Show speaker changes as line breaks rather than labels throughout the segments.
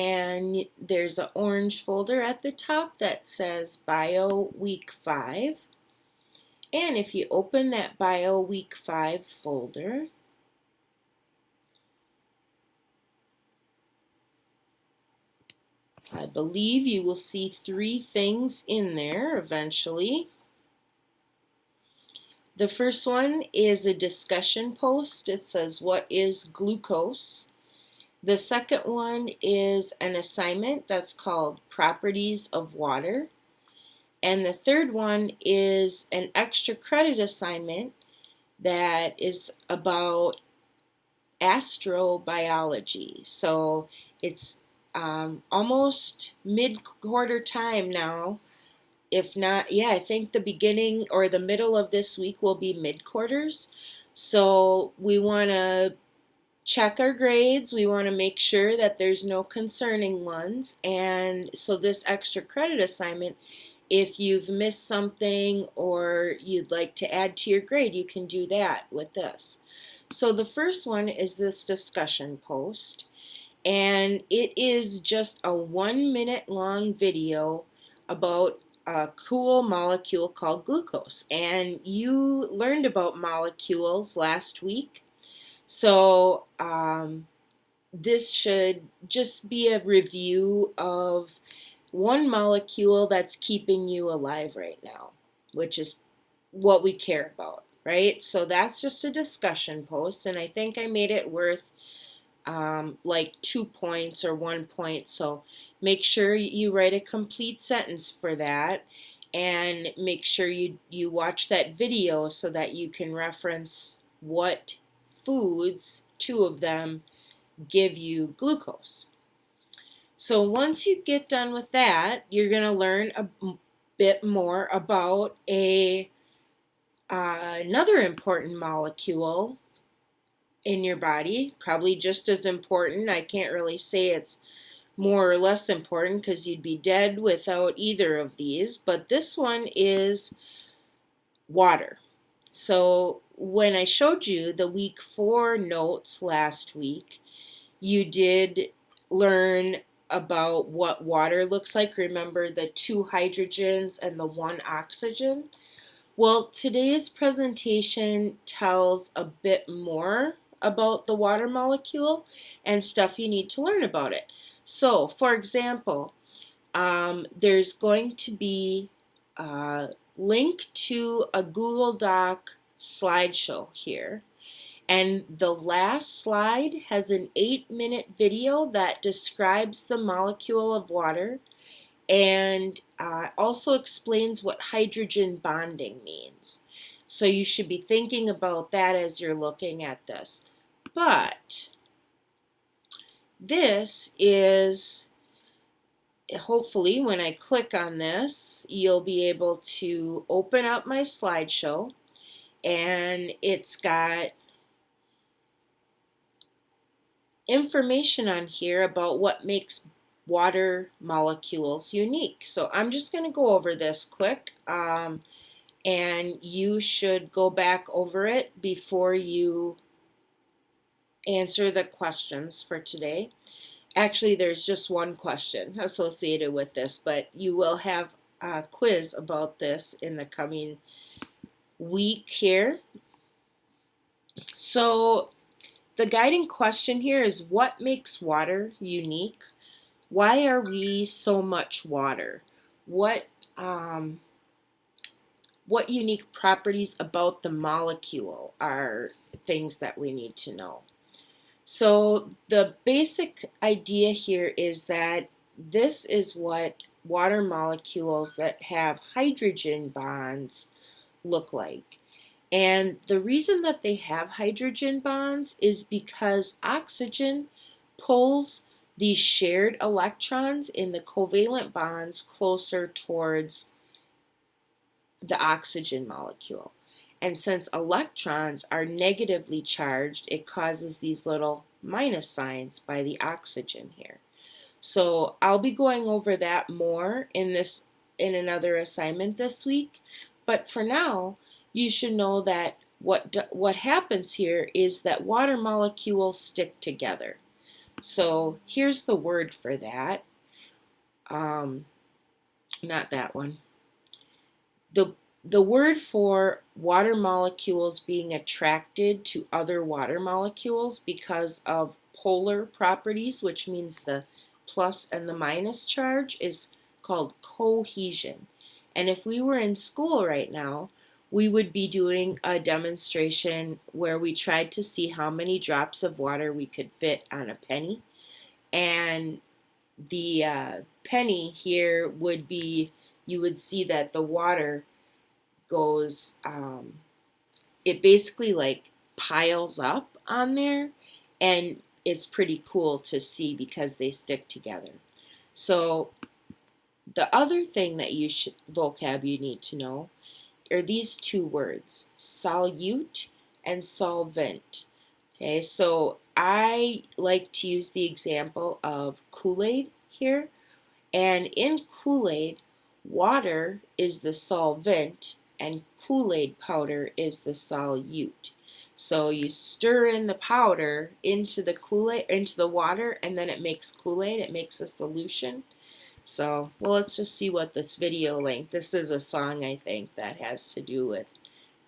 And there's an orange folder at the top that says Bio Week 5. And if you open that Bio Week 5 folder, I believe you will see 3 things in there eventually. The first one is a discussion post. It says, "What is glucose?" The second one is an assignment that's called Properties of Water. And the third one is an extra credit assignment that is about astrobiology. So it's almost mid-quarter time now. If not, yeah, I think the beginning or the middle of this week will be mid-quarters. So we want to check our grades. We want to make sure that there's no concerning ones. And so this extra credit assignment, if you've missed something or you'd like to add to your grade, you can do that with this. So the first one is this discussion post, and it is just a 1-minute long video about a cool molecule called glucose. And you learned about molecules last week. So this should just be a review of one molecule that's keeping you alive right now, which is what we care about, right? So that's just a discussion post, and I think I made it worth like 2 points or 1 point. So make sure you write a complete sentence for that, and make sure you watch that video so that you can reference what foods, 2 of them, give you glucose. So once you get done with that, you're going to learn a bit more about another important molecule in your body, probably just as important. I can't really say it's more or less important because you'd be dead without either of these, but this one is water. So when I showed you the week 4 notes last week, you did learn about what water looks like. Remember the 2 hydrogens and the 1 oxygen? Well, today's presentation tells a bit more about the water molecule and stuff you need to learn about it. So, for example, there's going to be a link to a Google Doc slideshow here. And the last slide has an 8-minute video that describes the molecule of water and also explains what hydrogen bonding means. So you should be thinking about that as you're looking at this. But this is, hopefully when I click on this, you'll be able to open up my slideshow, and it's got information on here about what makes water molecules unique. So I'm just going to go over this quick, and you should go back over it before you answer the questions for today. Actually, there's just one question associated with this, but you will have a quiz about this in the coming week here. So the guiding question here is, what makes water unique? Why are we so much water? What unique properties about the molecule are things that we need to know? So the basic idea here is that this is what water molecules that have hydrogen bonds look like. And the reason that they have hydrogen bonds is because oxygen pulls these shared electrons in the covalent bonds closer towards the oxygen molecule. And since electrons are negatively charged, it causes these little minus signs by the oxygen here. So I'll be going over that more in another assignment this week. But for now, you should know that what happens here is that water molecules stick together. So here's the word for that. Not that one. The word for water molecules being attracted to other water molecules because of polar properties, which means the plus and the minus charge, is called cohesion. And if we were in school right now, we would be doing a demonstration where we tried to see how many drops of water we could fit on a penny. And the penny here would be, you would see that the water goes, it basically like piles up on there, and it's pretty cool to see because they stick together. So the other thing that vocab you need to know are these two words, solute and solvent. Okay, so I like to use the example of Kool-Aid here. And in Kool-Aid, water is the solvent and Kool-Aid powder is the solute. So you stir in the powder into the Kool-Aid, into the water, and then it makes Kool-Aid, it makes a solution. So, well, let's just see what this video link, this is a song I think that has to do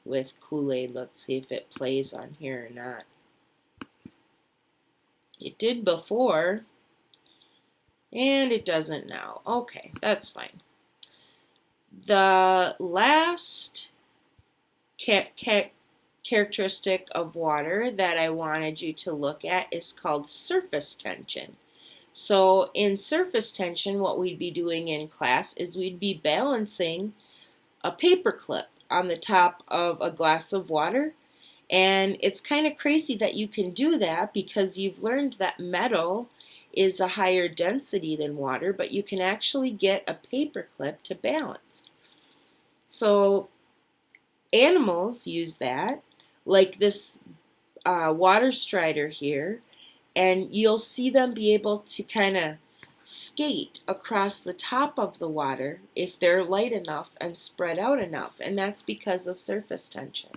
with Kool-Aid. Let's see if it plays on here or not. It did before, and it doesn't now. Okay, that's fine. The last characteristic of water that I wanted you to look at is called surface tension. So in surface tension, what we'd be doing in class is we'd be balancing a paper clip on the top of a glass of water. And it's kind of crazy that you can do that because you've learned that metal is a higher density than water, but you can actually get a paper clip to balance. So animals use that, like this water strider here, and you'll see them be able to kind of skate across the top of the water if they're light enough and spread out enough, and that's because of surface tension.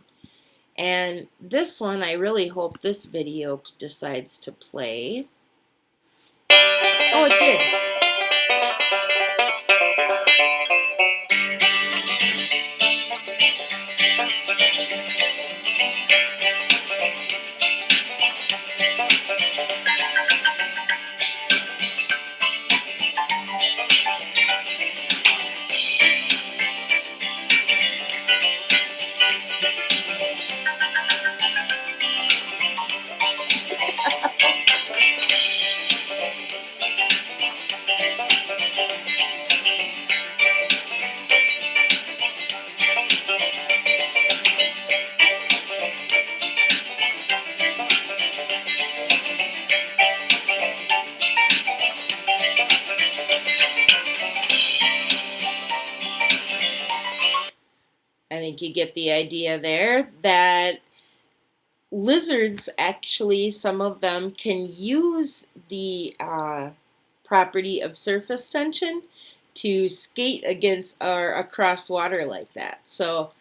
And this one, I really hope this video decides to play. Oh, it did. I think you get the idea there that lizards, actually, some of them can use the property of surface tension to skate against or across water like that. So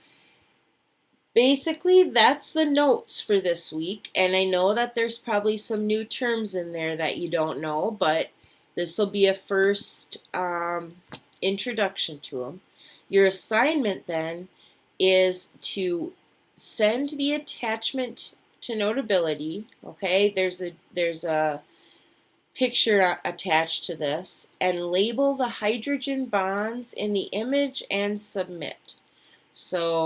basically, that's the notes for this week. And I know that there's probably some new terms in there that you don't know, but this will be a first introduction to them. Your assignment then is to send the attachment to Notability. Okay, there's a picture attached to this, and label the hydrogen bonds in the image and submit. So